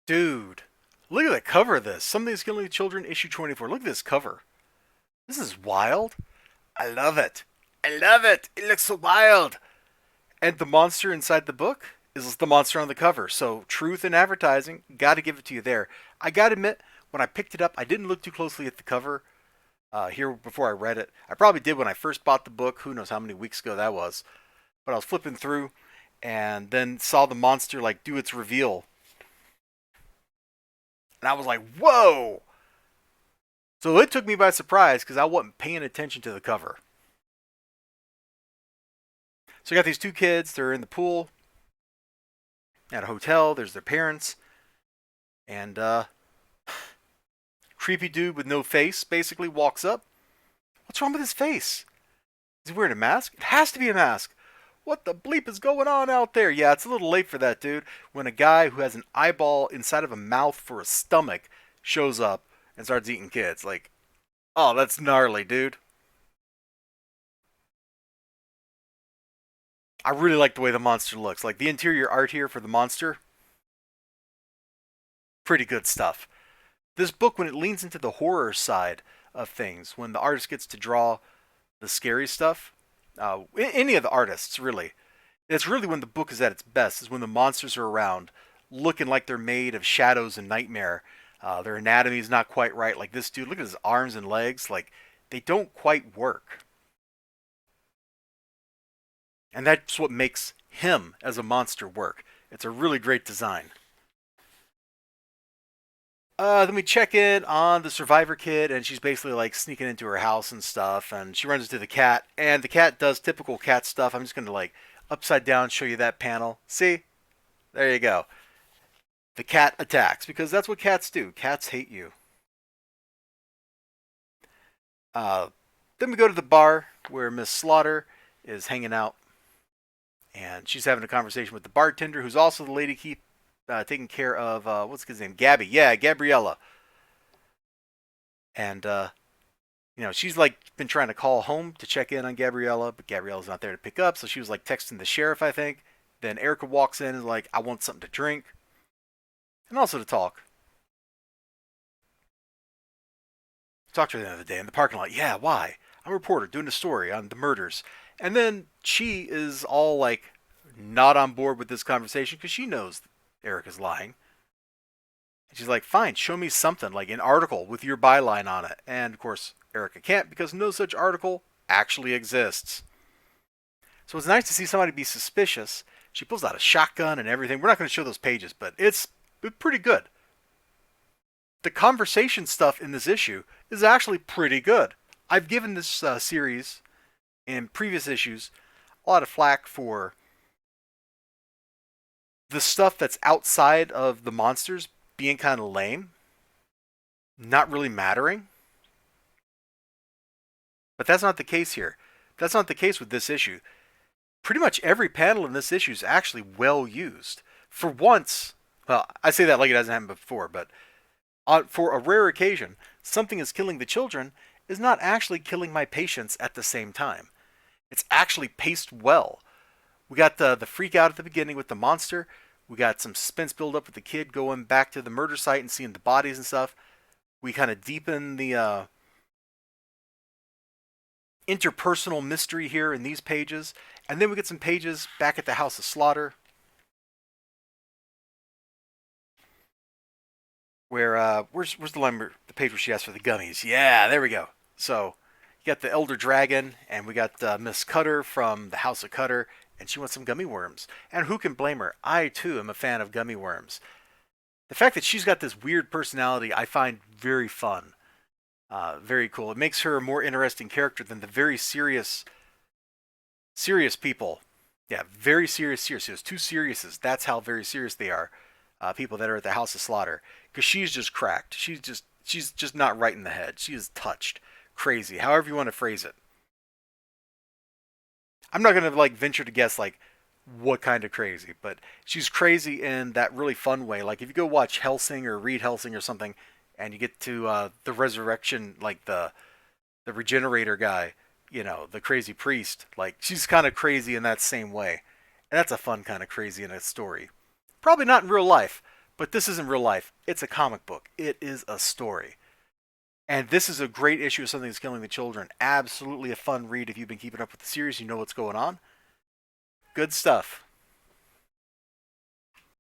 Dude, look at the cover of this. Something's Killing Children, issue 24. Look at this cover. This is wild. I love it. I love it. It looks so wild. And the monster inside the book is the monster on the cover. So, truth in advertising, got to give it to you there. I got to admit, when I picked it up, I didn't look too closely at the cover here before I read it. I probably did when I first bought the book. Who knows how many weeks ago that was. But I was flipping through and then saw the monster like do its reveal. And I was like, whoa! So it took me by surprise because I wasn't paying attention to the cover. So you got these two kids, they're in the pool at a hotel, there's their parents, and creepy dude with no face basically walks up. What's wrong with his face? Is he wearing a mask? It has to be a mask. What the bleep is going on out there? Yeah, it's a little late for that, dude. When a guy who has an eyeball inside of a mouth for a stomach shows up and starts eating kids. Like, oh, that's gnarly, dude. I really like the way the monster looks. Like, the interior art here for the monster, pretty good stuff. This book, when it leans into the horror side of things, when the artist gets to draw the scary stuff, any of the artists, really, it's really when the book is at its best, is when the monsters are around, looking like they're made of shadows and nightmare. Their anatomy is not quite right. Like this dude, look at his arms and legs. Like, they don't quite work. And that's what makes him as a monster work. It's a really great design. Then we check in on the survivor kid, and she's basically like sneaking into her house and stuff, and she runs into the cat, and the cat does typical cat stuff. I'm just gonna like upside down show you that panel. See? There you go. The cat attacks because that's what cats do. Cats hate you. Uh, then we go to the bar where Miss Slaughter is hanging out, and she's having a conversation with the bartender, who's also the lady keep taking care of what's his name, Gabby. Yeah, Gabriella. And she's like been trying to call home to check in on Gabriella, but Gabriella's not there to pick up. So she was like texting the sheriff, I think. Then Erica walks in and is like, I want something to drink and also to talk. Talk to her at the end of the day in the parking lot. Yeah, why? I'm a reporter doing a story on the murders. And then she is all like not on board with this conversation because she knows Erica's lying. And she's like, fine, show me something, like an article with your byline on it. And of course, Erica can't because no such article actually exists. So it's nice to see somebody be suspicious. She pulls out a shotgun and everything. We're not going to show those pages, but it's pretty good. The conversation stuff in this issue is actually pretty good. I've given this series in previous issues a lot of flack for the stuff that's outside of the monsters being kind of lame, not really mattering. But that's not the case here. That's not the case with this issue. Pretty much every panel in this issue is actually well used. For once, well, I say that like it hasn't happened before, but for a rare occasion, something is killing the children is not actually killing my patients at the same time. It's actually paced well. We got the freak out at the beginning with the monster. We got some suspense build up with the kid going back to the murder site and seeing the bodies and stuff. We kind of deepen the interpersonal mystery here in these pages. And then we get some pages back at the House of Slaughter where where's the lumber, the page where she asks for the gummies. Yeah, there we go. So you got the Elder Dragon, and we got Miss Cutter from the House of Cutter, and she wants some gummy worms. And who can blame her? I too am a fan of gummy worms. The fact that she's got this weird personality, I find very fun, very cool. It makes her a more interesting character than the very serious people. Yeah, very serious. There's two seriouses. That's how very serious they are. People that are at the House of Slaughter, because she's just cracked. She's just not right in the head. She is touched, crazy, however you want to phrase it. I'm not gonna like venture to guess like what kind of crazy, but she's crazy in that really fun way. Like if you go watch Helsing or read Helsing or something, and you get to the resurrection, like the regenerator guy, the crazy priest. Like she's kind of crazy in that same way, and that's a fun kind of crazy in a story. Probably not in real life, But this isn't real life. It's a comic book. It is a story. And this is a great issue of Something That's Killing the Children. Absolutely a fun read if you've been keeping up with the series. You know what's going on. Good stuff.